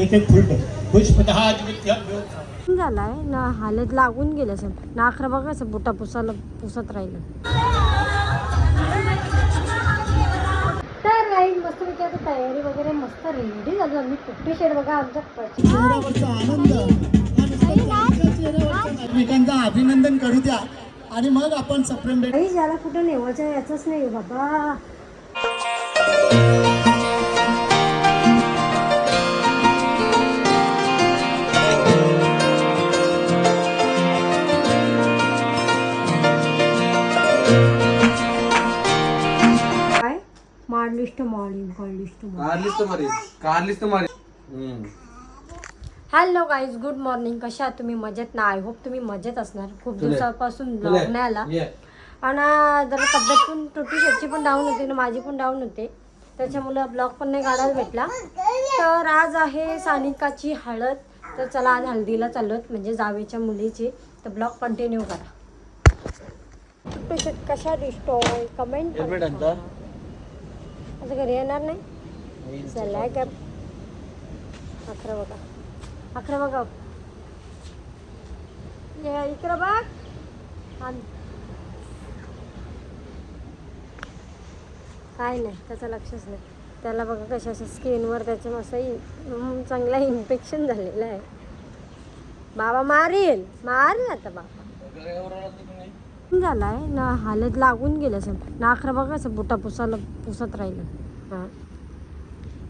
एक एक फुल पुष्पदहा झालाय ना, हालत लागून गेलं सर ना. अकरा बघा असं बुटा पुसत राहिलं. तर राहील मस्त पैकी आता तयारी वगैरे मस्त रेडी झाली. आम्ही पुट्टी शेड बघा आमच्या एकमेकांचं अभिनंदन करू द्या आणि मग आपण सप्रेम काही ज्याला कुठं नेवायचं याचंच नाही बाबा. Hello guys, good morning. कशा आहात तुम्ही? मजेत ना? आय होप तुम्ही मजेत असणार. खूप दिवसापासून ब्लॉग नाही आला आणि जरा तब्येत पण टुटी शेटची पण डाऊन होती ना, माझी पण डाऊन होते, त्याच्यामुळे ब्लॉग पण नाही काढायला भेटला. तर आज आहे सानिकाची हळद. तर चला आज हळदीला चाललोत, म्हणजे जावेच्या मुलीची. तर ब्लॉग कंटिन्यू करा. टुटी शेट कशा दिसतोय कमेंट करा. आता घरी येणार नाही. चला का अकरा बघा, अकरा बघा इकडं बघ. काय नाही, त्याचं लक्षच नाही. त्याला बघा कशाच्या स्किनवर त्याच्या मस्त चांगला इन्फेक्शन झालेलं आहे. बाबा मारेल आता बाबा. झालाय ना, हालत लागून गेलं सर ना. अकरा बघा असं बुटा पुसत राहिलं. हां,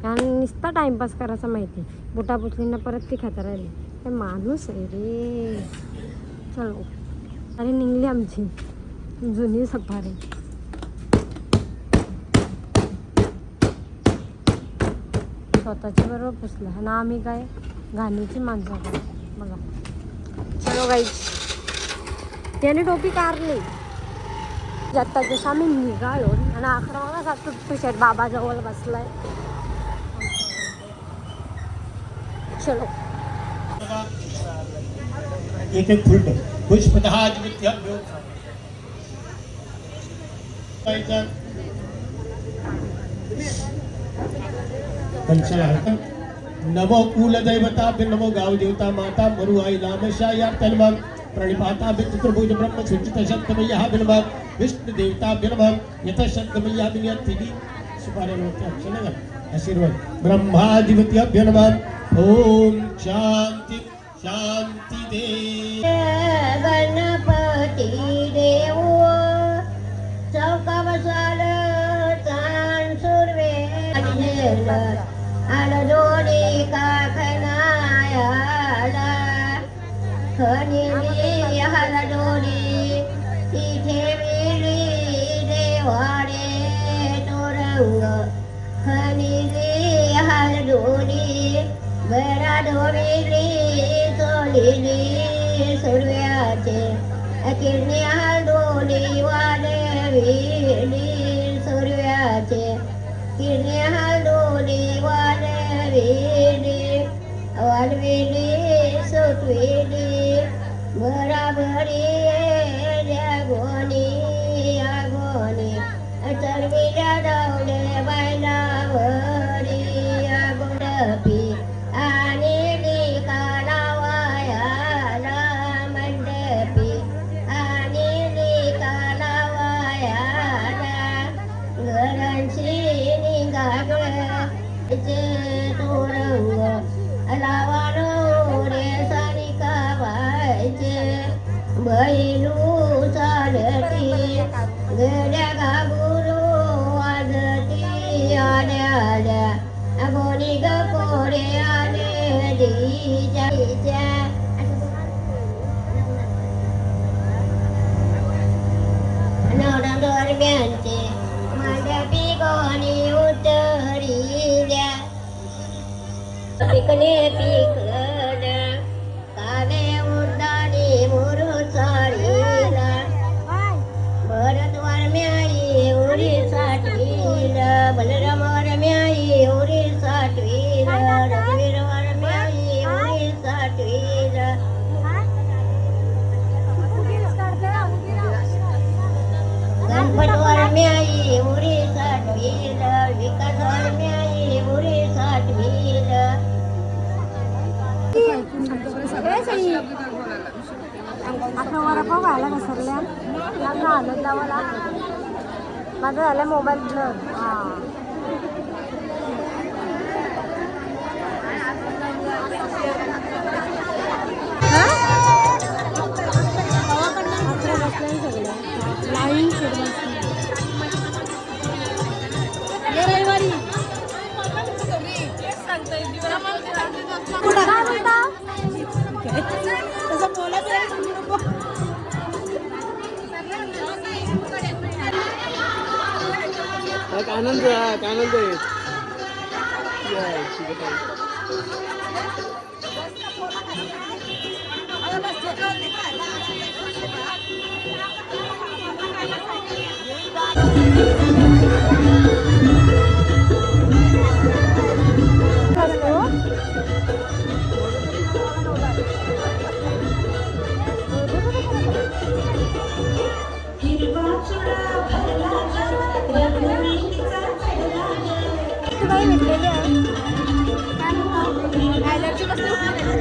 आणि नुसता टाइमपास करायचा माहिती. बुटा पुसलींना परत ती खाता राहिली. हे माणूस आहे रे. चलो अरे निघली आमची जुनी सफारी. स्वतःच्या बरोबर पुसलं ना. आम्ही काय घाणीची माणसं काय बघा. चलो गाई, त्याने टोपी काढली. जाता जसं आम्ही निघालो आणि अकरा वाजता टुट्टू शेट बाबाजवळ बसलाय. चलो एक एक फुल पुष्पदहा नमो कुलदैवता नमो गाव देवता माता मरु आई लामशाया तन्मग प्रणिपाता पितृभुज ब्रह्म सुचित शब्दमय्या बिनमग विष्णु देवता बिनमग यथ शब्दमय्या बिनयति सुपारेवती अक्षर आशीर्वाद ब्रह्माधिपत्य नमः. ओम शांति शांति दे गणपती देव चौका बसाल चांद सुरवे आलडोडी काकनाया खनिली हलडोडी तिथे मिली देवाडे तोरंग खनिली हलडोडी बरा डोबिली सोलिली सुरव्याचे किरणी हलडोडी वाढविली सुरव्याचे किरणी हलडोडी वाढविली सुटविली बराबरी गोनी आगोनी चरविल्या डावले बैलावरी आगोडपी आणि लिकालावायाला मंडपी आणि लिकालावायाला घरांची निघागळचे तोरंग लावानो रे सानिका बायचे बैलू चालती गड्या घाबुरू वाजती आल्या आल्या गोनी ग कोरे आले दीच्या नवरा दरम्यानचे मंडपी गोनी उतरिल्या पिकले पिकल काले उड्डाणी मुरू चाळीला भरत वारम्याई उरी साठवीला बलराम वारम्याई उरी साठवीला रघुवीर वारम्याई उरी साठवीला गणपत वारम्याई उरी साठवीला विकास वारम्याई उरी साठवीला बाई आता वडापाव व्हायला घसरल्या माझं आलं लावाला माझं झालं मोबाईल ब्लर हां लाईन रविवारी तसं बोलत आनंद आनंद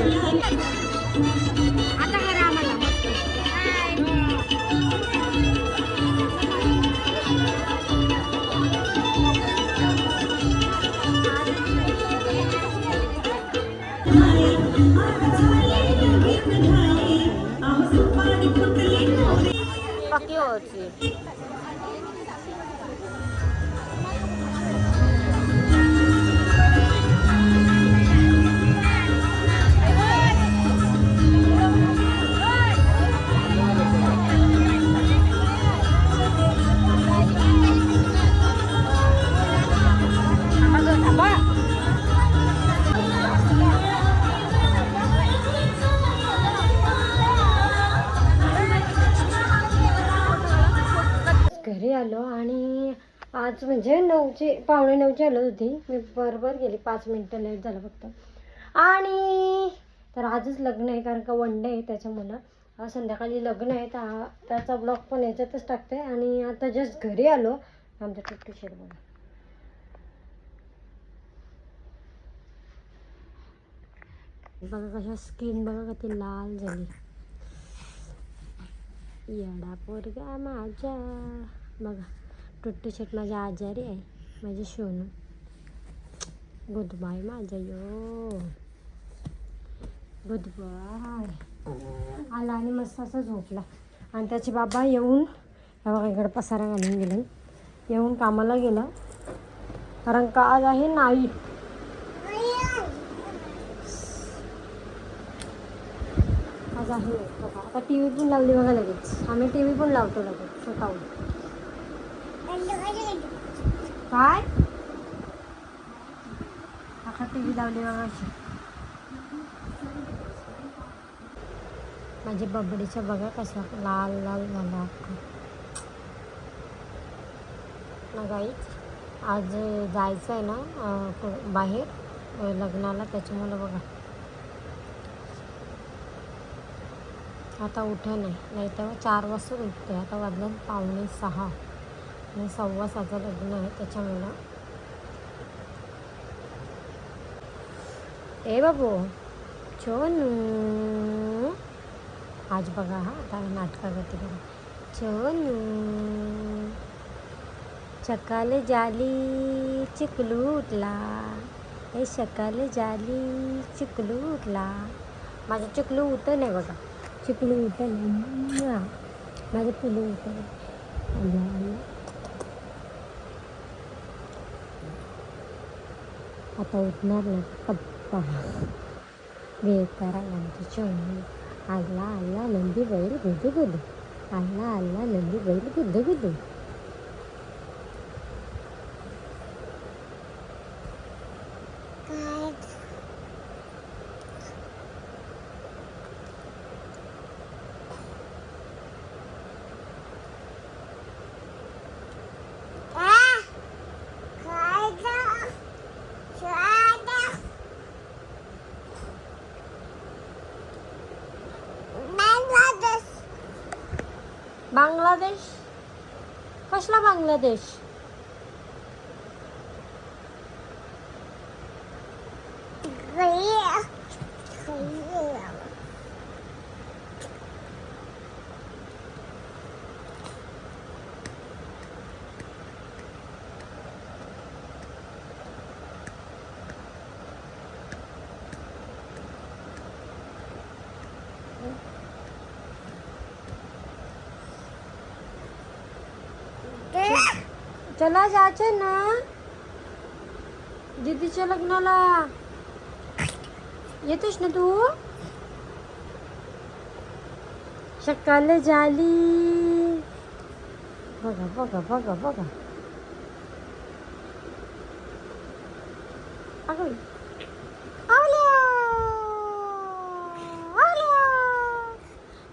भेटलेली आहे आता करा आम्हाला पक्की होती घरी आलो आणि आज म्हणजे 9चे पावणे 9ची आलो होती मी बरोबर गेली 5 मिनटं लेट झालं फक्त आणि तर आजच लग्न आहे कारण का वन डे आहे त्याच्यामुळं संध्याकाळी लग्न आहे त्याचा ब्लॉग पण याच्यातच टाकते आणि आता जस्ट घरी आलो आमच्या टुट्टू शेट बघा कशा स्किन बघा किती लाल झाली येडा पोरगा माझ्या बघा टुट्टू शेट माझ्या आजारी आहे माझी सोनू गुड बाय माझा यो गुड बाय आला आणि मस्त असं झोपला आणि त्याचे बाबा येऊन बघा इकडे पसारा घालून गेले येऊन कामाला गेला कारण का आज आहे नाईट आज आहे बघा आता टी व्ही पण लावली बघा लगेच आम्ही टी व्ही पण लावतो लगेच स्वतःहून काय आता टी व्ही लावली बघा अशी माझ्या बबडीच्या बघा कसा लाल लाल झाला ना गाईच आज जायचं आहे ना बाहेर लग्नाला त्याच्यामुळं बघा आता उठे नाही तर 4 वाजता उठते आता वाजलं पावणे 6 आणि 6:15 लग्न आहे त्याच्यामुळं ए बाबू छोनू आज बघा हा आता नाटका करते बघा छोनू सकाळी जाली चिकलू उठला हे सकाळी जाली चिकलू उठला माझं चिकलू उठं नाही बघा चिकलू उठं नाही माझं पिलू उठं नाही आता उठणार नाही पप्पा वेळ करा आमची चोणी आला आला नंदी बैल गुदू गुदू आला आला नंदी बैल गुदू गुदू बांगलादेश कसला बांगलादेश चला जायचं ना दीदीच्या लग्नाला. येतोस ना तू? सकाळ झाली. बघा बघा बघा बघा. अगं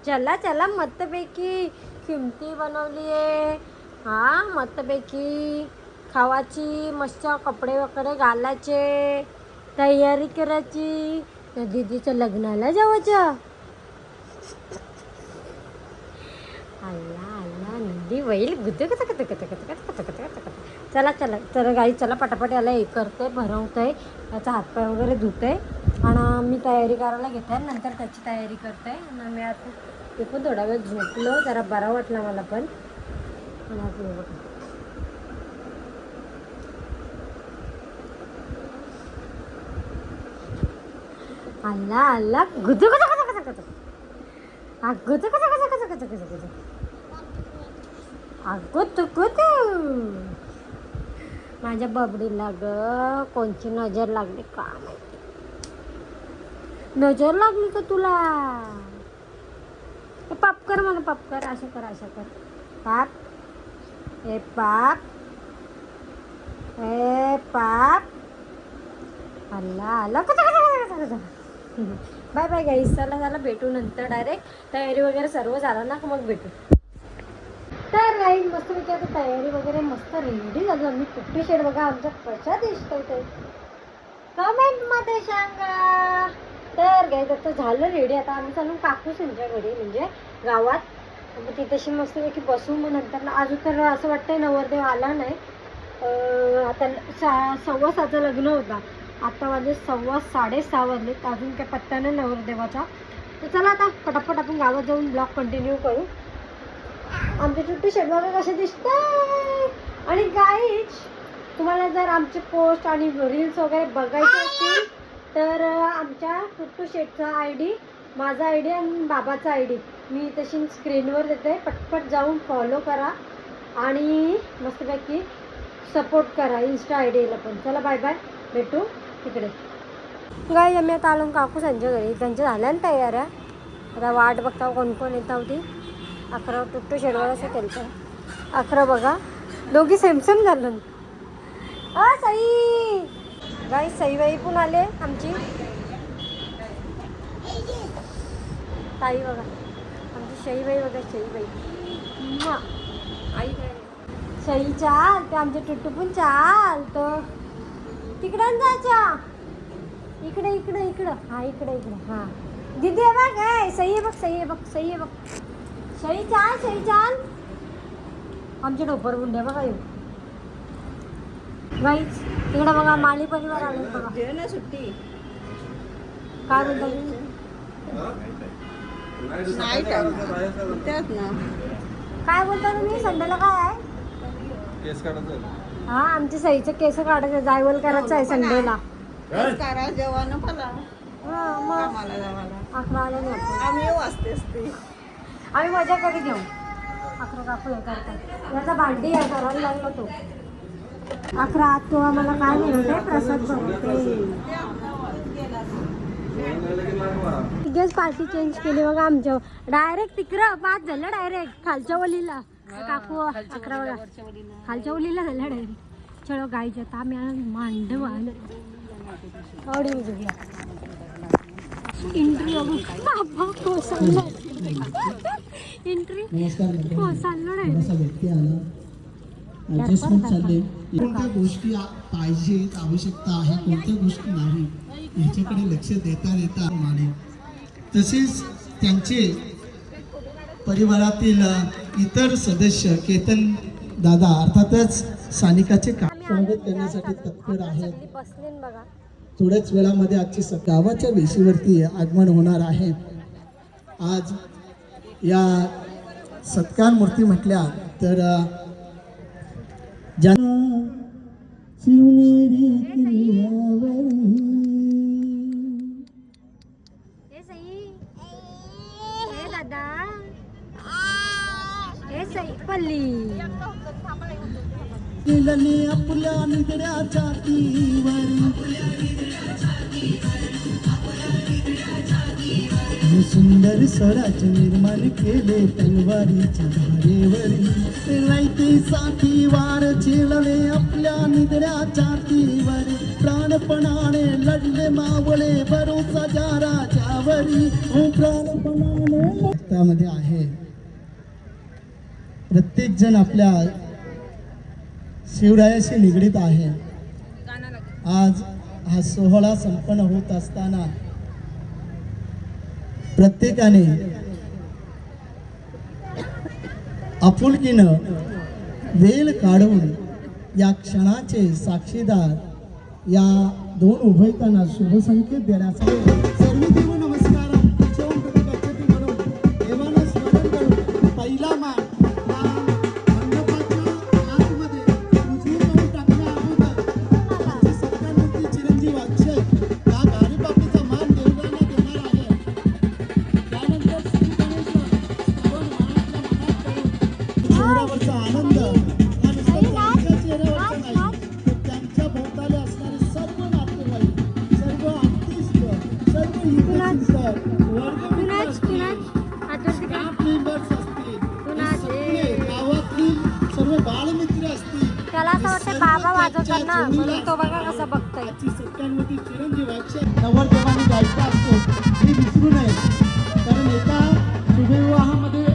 चला चला मस्तपैकी किमती बनवली आहे. हा मस्तपैकी खावाची, मस्त कपडे वगैरे घालायचे, तयारी करायची, तर दीदीच्या लग्नाला जायचं. अल्ला नंदी बैल गुद गुद गुद गुद गुद गुद गुद गुद गुद. चला चला तर गाई चला पटापट याला हे करते, भरवतंय, त्याचा हातपाय वगैरे धुतंय आणि मी तयारी करायला घेते. नंतर त्याची तयारी करते. आणि मी आता ते पण थोडा वेळ झोपलो, जरा बरा वाटला मला पण. आणि आता बघा अल्ला अल्ला गुद गुद गुद गुद गुद. गुद गुद गुद गुद गुद गुद गुद. गुद गुद. माझ्या बबडीला ग कोणची नजर लागली का माहिती. नजर लागली का तुला? पाप कर मला, पाप कर, असं कर, असं कर. पाप ए पाप ए पाप. अल्ला अल्ला. बाय बाय गाईस. चला भेटू नंतर डायरेक्ट. तयारी वगैरे सर्व झालं ना मग भेटू. तर गाईस मस्तपैकी आता तयारी वगैरे मस्त रेडी झाली. आम्ही कुठे शेड बघा आमचा कशा दिसतोय ते कमेंटमध्ये सांगा. तर गाईस आता झालं रेडी. आता आम्ही चालू काकू त्यांच्या घरी म्हणजे गावात. मग तिथेशी मस्तपैकी बसू. मग नंतर अजून तर असं वाटतंय नवरदेव आला नाही. आता 6:15 लग्न होता. आता वाजले 6:15 वाजले. अजून काय पत्ता नाही नवरदेवाचा. तर चला आता पटापट आपण गावात जाऊन ब्लॉग कंटिन्यू करू. आमचे टुट्टू शेट बघा कसे दिसतंय. आणि गाईज तुम्हाला जर आमचे पोस्ट आणि रील्स वगैरे बघायचे असतील तर आमच्या टुट्टू शेटचा ID, माझा ID आणि बाबाचा ID मी तशी स्क्रीनवर देते. पटपट जाऊन फॉलो करा आणि मस्तपैकी सपोर्ट करा Insta IDला पण. चला बाय बाय, भेटू तिकडे. गाईज आम्ही आता आलो काकू त्यांच्या घरी. त्यांच्या झाल्या ना तयाऱ्या. आता वाट बघता कोण कोण येत होती. 11 टुट्टू शेडवर असं केलं. 11 बघा दोघी सेमसेम झालं. सई गाई सईबाई पण आले आमची. ताई बघा आमची शईबाई बघा. शईबाई आई शई चाल. ते आमचे टुट्टू पण चाल. तर तिकडं जायच्या. इकडे इकडे इकडं. हा इकडे इकडे. हा दीदी आहे बघ. काय सई आहे बघ. सई आहे बघ. सई आहे बघ. सई चाल. सई चाल. आमचे ढोपर गुंडे बघा. येऊ गाईच तिकडे बघा माली परिवार आले बघा. सुट्टी काय बोलता काय बोलता तुम्ही? संडेला काय आहे? केस काढायचं. हा आमच्या सईचं केस काढायचं. जायवल करायचं आहे संडेला. करा जेवण मला. हा मग कामाला जावाला 11 आले नाही आपण. आम्ही येऊ असतेच ते. आम्ही मजा कधी घेऊ. 11 काकू हे करतात. याचा भांडी आहे करायला लागला तो. 11 आत तो आम्हाला काय मिळते प्रसाद बनवते. तिघेच पार्टी चेंज केली बघा आमच्या. डायरेक्ट तिकडं 5 झालं. डायरेक्ट खालच्या वलीला काकू 11 बघा. खालच्या वलीला झालं डायरेक्ट. चलो गाईच्या आता आम्ही मांडव आलं. आवडी उजवला एंट्री बघू. बाबा कोसळला. एंट्री कोसळला डायरेक्ट. ॲडजस्टमेंट चालले. कोणत्या गोष्टी पाहिजेत, आवश्यकता आहे, कोणत्या गोष्टी नाही ह्याच्याकडे लक्ष देता देता माने. तसेच त्यांचे परिवारातील इतर सदस्य केतन दादा अर्थातच सानिकाचे स्वागत करण्यासाठी तत्पर आहेत. बघा थोड्याच वेळामध्ये आजची गावाच्या वेशीवरती आगमन होणार आहे. आज या सत्कार मूर्ती म्हटल्या तर दादा पल्ली खेळले आपल्या निगड्या छातीवर हे सुंदर स्वराज निर्माण केले तलवारीच्या धारेवर रायते साठी वार झेलले आपल्या निगड्या छातीवर प्राणपणाने लढले मावळे भरोसा ज्या राजावरी हो प्राणपणाने त्यामध्ये आहे प्रत्येक जण आपल्या शिवरायाशी निगडीत आहे. आज हा सोहळा संपन्न होत असताना प्रत्येकाने आपुलकीनं वेळ काढून या क्षणाचे साक्षीदार या दोन उभयतांना शुभसंकेत देण्यासाठी सर्व देव नमस्कार म्हणून देवाला स्मरण करून पहिला मान चिरंजीव अक्षय या गाडीबाबतीचा मान देवदांना देणार आहे. त्यानंतर श्री गणेश श्रावण मानातल्या मनात करून चेहऱ्यावरचा आनंद हा नुसता त्यांच्या चेहऱ्यावरचा नाही तर त्यांच्या भोवताली असणारे सर्व नातेवाईक, सर्व आर्टिस्ट, सर्व हितचिंतक, वर्गमित्र असतील, स्टाफ मेंबर्स असतील, सगळे गावातील सर्व बालमित्र असतील, त्याला असं वाटतं बाबा वाजवतात ना म्हणून तो बघा कसा बघतोय. सत्यांवरती चिरंजीव अक्षय नवरदेवाने गायचा असतो हे विसरू नये. कारण एका शुभविवाहामध्ये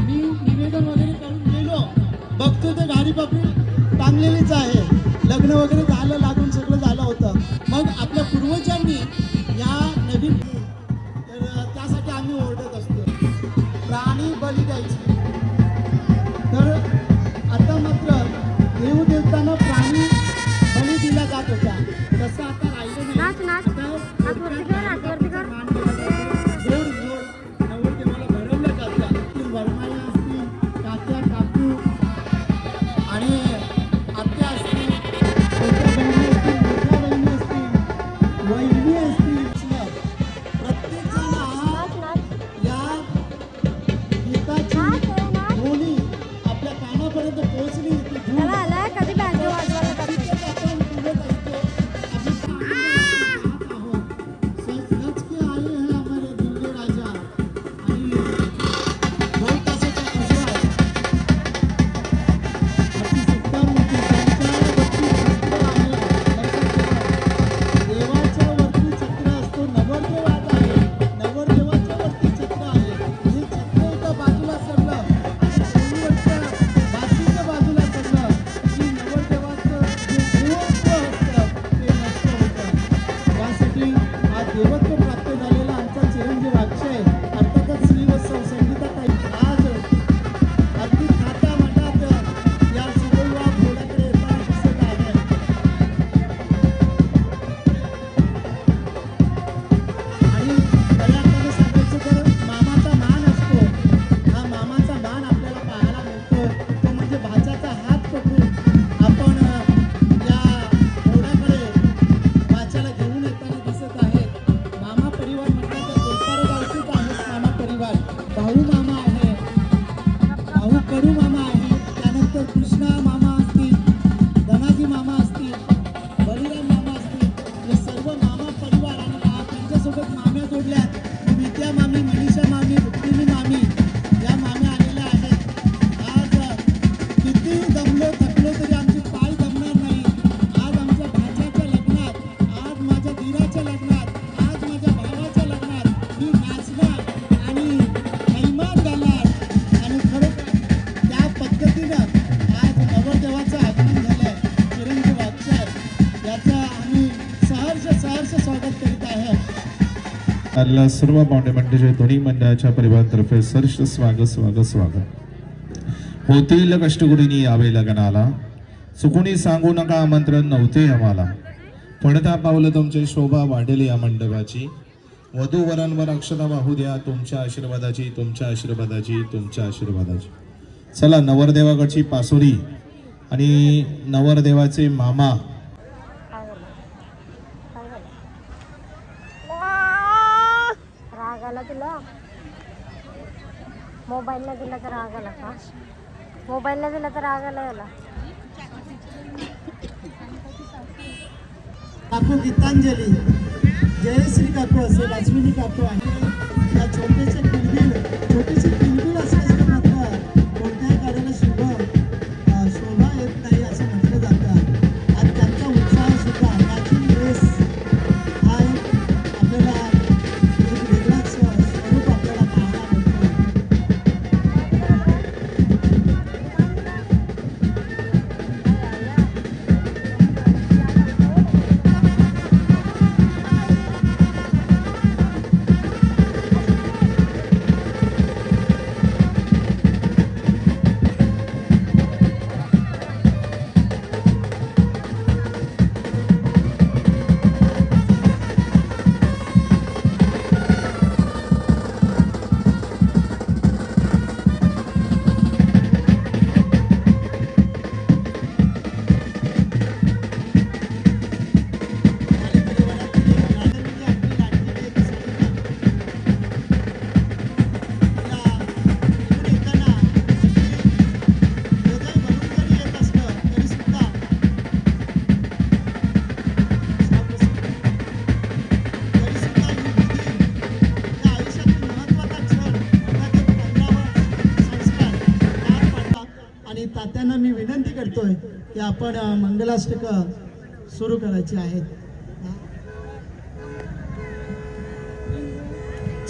मी निवेदन वगैरे करून गेलो बघतो ते गाडी पापडी टांगलेलीच आहे. लग्न वगैरे झालं लागून सगळं झालं होतं. मग आपल्या पूर्वजांनी या नवीन तर त्यासाठी आम्ही ओरडत असतो प्राणी बली द्यायची. तर आता मात्र देवदेवतांना प्राणी बली दिला जात होता तसं आता राहिलं नाही. नाच नाच हात वरती कर, हात वरती कर. गोड गोड नवरदेवाला भरवलं जातं. वरमाया असतील, काका काकू आणि आत्या असतील, छोट्या बहिणी असतील, मोठ्या बहिणी असतील, वहिनी असतील, प्रत्येक जण हा नाच नाच या गीताची ध्वनी आपल्या कानापर्यंत पोहोचली ती धून त्याला आलाय कधी बँजो वाजवायला करतो. देवत्व प्राप्त झालेला आमचा चिरंजीव अक्षय अर्थातच श्रीवत्सव संगीताताई आज अगदी थाटा माटात या शुभविवाह घोड्याकडे येताना दिसत आहे. आणि खऱ्या अर्थाने सांगायचं तर मामाचा मान असतो. हा मामाचा मान आपल्याला पाहायला मिळतो तो म्हणजे भाच्याचा हात पकडून आपण या घोड्याकडे भाच्याला घेऊन येताना दिसत आहे. मामा परिवार म्हटलं तर बेपारे गावचीच आहेत. मामा परिवार भाऊ मामा आहे, भाऊ कडू मामा आहे, त्यानंतर कृष्णा मामा असतील, धनाजी मामा असतील, बलिराम मामा असतील, हे सर्व मामा परिवार आणि त्यांच्यासोबत माम्या जोडल्यात. विद्या मामी, मनीषा मामी, रुक्मिणी मामी या माम्या आलेल्या आहेत. आज किती दमलो थकलो तरी आमचे पाय दमणार नाही. आज आमच्या भाच्याच्या लग्नात, आज माझ्या धीराच्या लग्नात, आज माझ्या भावाच्या लग्नात मी नाचणार आणि महिमान घालणार. आणि खरोखर त्या पद्धतीनं आज नवरदेवाचं आगमन झालंय. चिरंजीव अक्षय याचं आम्ही सहर्ष स्वागत करीत आहे. आलेल्या सर्व पाहुणे मंडळीच्या ध्वनी मंडळाच्या परिवारातर्फे सर्ष स्वागत स्वागत स्वागत. होतील कष्टगुडीनी यावे लग्नाला, चुकुनी सांगू नका आमंत्रण नव्हते आम्हाला. पडता पावलं तुमची शोभा वाढेल या मंडपाची, वधू वरांवर अक्षता वाहू द्या तुमच्या आशीर्वादाची, तुमच्या आशीर्वादाची, तुमच्या आशीर्वादाची. चला नवरदेवाकडची पासोरी आणि नवरदेवाचे मामा राग आला तुला? मोबाईलला दिला तर राग आला का? मोबाईलला दिला तर राग आला याला. काकू गीतांजली, जयश्री काकू असेल, अश्विनी काकू आहे. या छोटेसे किलबिल असल्याचं मात्र कोणत्याही गाड्याला शोभा येत नाही असं म्हटलं जातं. आणि त्यांचा उत्साह सुद्धा मॅचिंग ड्रेस हा आपल्याला एक वेगळाच स्वरूप आपल्याला पाहायला मिळतो. आणि तात्यांना मी विनंती करतोय की आपण मंगलाष्टक सुरू करायची आहेत.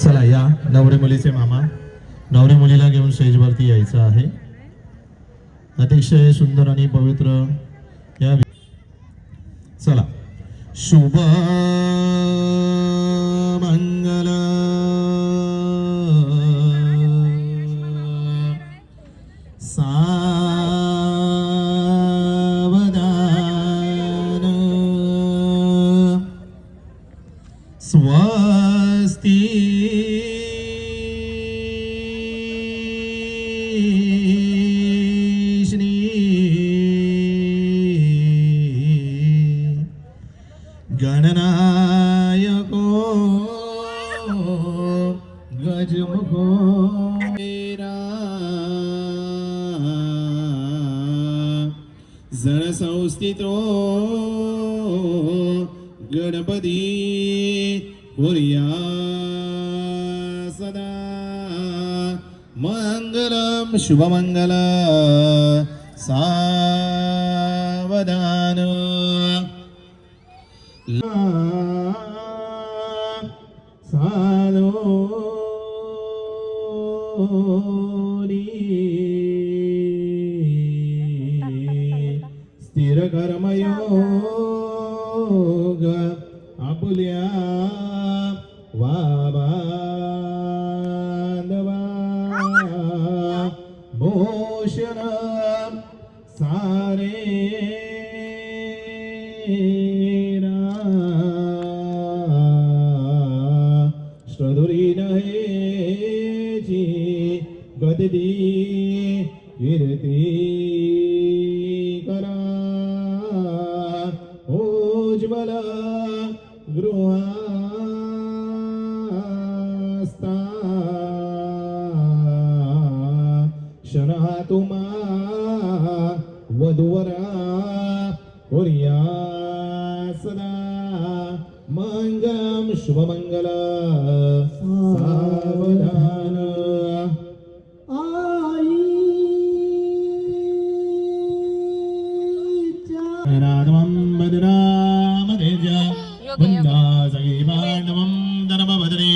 चला या नवरे मुलीचे मामा नवरे मुलीला घेऊन स्टेजवरती यायचं आहे. अतिशय सुंदर आणि पवित्र या चला शुभ मंगल स्वस्ति श्री गणनायको गजमुखो जनसंस्थितो गणपती कुर्या सदा मंगलम शुभमंगल सावधान स्थिर कर्मयोग आपुल्या वाबांधवा भूषण सारे श्रधुरीन हेची गददी कीर्ती करा उज्ज्वल गृहस्था शनहा तुमा वधूवरा कुर्या सदा मंगलम शुभमंगल सावधान रामं बदनामदेजा वन्दासगी पाण्डवं धर्मभद्रे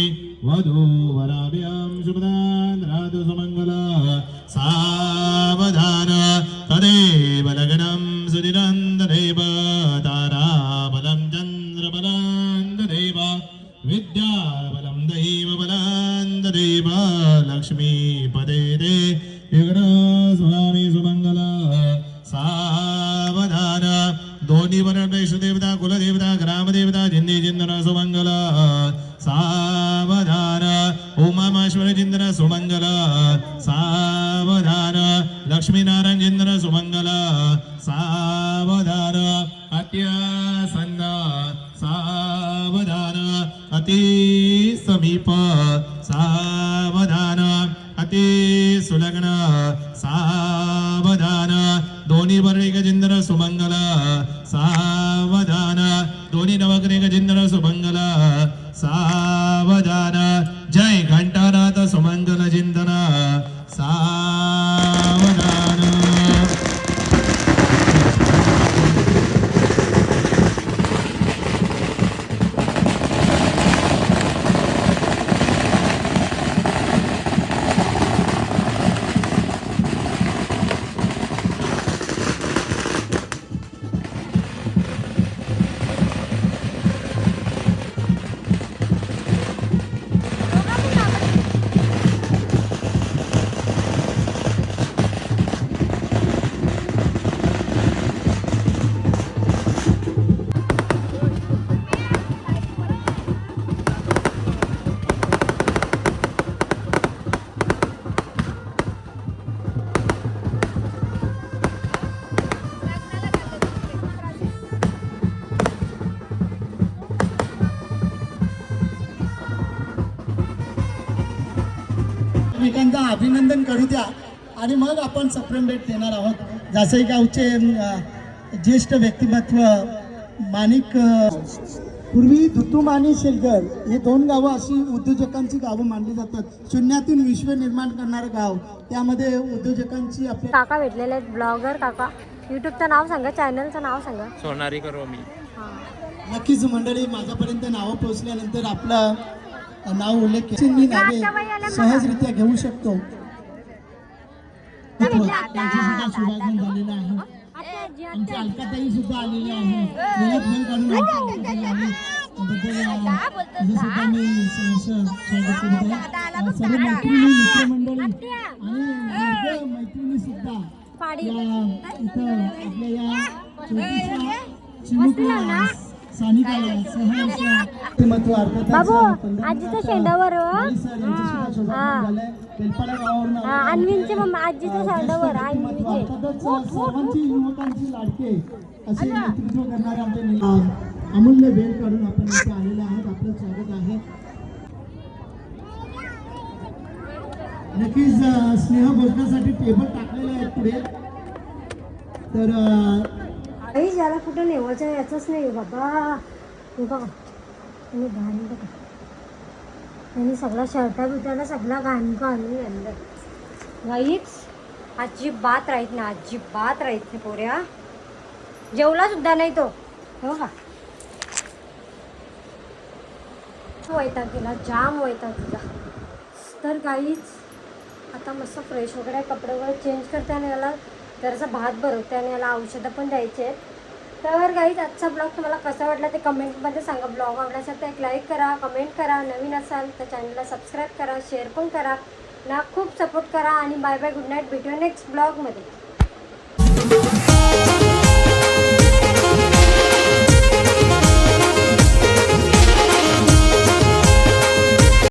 वधूवराभ्यां शुभदान राधु सुमंगल सावधान तदेव लग्नं सुनिरन्ददेव ताराबलं चन्द्रबलं ददेव विद्याबलं दैवबलं ददेव लक्ष्मीपदे ते विघ्न स्वामी सुमंगल सावधान दोन्ही वर्ण देवता कुलदेवता ग्रामदेवता जिंदी जिंदन सुमंगल सावधान उमामेश्वर जिंदन सुमंगल सावधान लक्ष्मीनारायण जिंदन सुमंगल सावधान अत्यसन्न सावधान अति समीप सावधान अति सुलग्न सावधान दोन्ही वर्णिक जिंदन सुमंगल सावधान दोन्ही एकमेकांचं अभिनंदन करू द्या आणि मग आपण सप्रेम भेट देणार आहोत. जासई गावचे ज्येष्ठ व्यक्तिमत्व माणिक पूर्वी धुतूम आणि शेलगर हे 2 गावं अशी उद्योजकांची गावं मानली जातात. शून्यातून विश्व निर्माण करणारं गाव, त्यामध्ये उद्योजकांची आपल्या काका भेटलेले आहेत, ब्लॉगर काका. यूट्यूबचं नाव सांगा, चॅनलचं नाव सांगा. सोनारी करो मी. हां, नक्कीच मंडळी माझ्यापर्यंत नावं पोहोचल्यानंतर आपलं नाव उल्लेख मी नावे सहजरित्या घेऊ शकतो. त्यांचं सुद्धा शुभागमन झालेलं आहे. आमची अलकाताई सुद्धा आलेली आहे. वेळात वेळ काढून आमच्या अलकाताई आले. त्याबद्दल सुद्धा मी सहर्ष स्वागत करत आहे. सर्व मैत्रिणी मित्रमंडळी आणि मैत्रिणी सुद्धा इथं आपल्या या छोट्याशा चिमुकल्या सानिकाला सहर्ष व्यक्तिमत्व बाबू आजीच्या शेंडावर अन्वींची मम्मा आजीच्या शेंडावर सर्वांची युवकांची लाडके असे नेतृत्व करणारे आमचे अमूल्य वेळ काढून आपण इथे आलेले आहोत. आपलं स्वागत आहे. नक्कीच स्नेह भोजनासाठी टेबल टाकलेले आहेत पुढे. तर याला कुठं नेवायचं याचंच नाही बाबा. हे बघा तुम्ही घाण बघा, त्यांनी सगळा शर्टा बिटाला सगळा घाण घालून आणलं. गाईच अजिबात राहत ना, अजिबात राहत नाही पोऱ्या. जेवला सुद्धा नाही तो. हो का वैताग गेला, जाम वैताग गेला. तर गाईच आता मस्त फ्रेश वगैरे कपडे वगैरे चेंज करते आणि याला जरासा भात भरवते आणि याला औषधं पण द्यायचे आहेत. तर गाईज आजचा ब्लॉग तुम्हाला कसा वाटला ते कमेंटमध्ये सांगा. ब्लॉग आवडला असेल तर एक लाईक करा, कमेंट करा. नवीन असाल तर चॅनलला सबस्क्राईब करा, शेअर पण करा ना. खूप सपोर्ट करा आणि बाय बाय, गुड नाईट. भेटूया नेक्स्ट ब्लॉगमध्ये.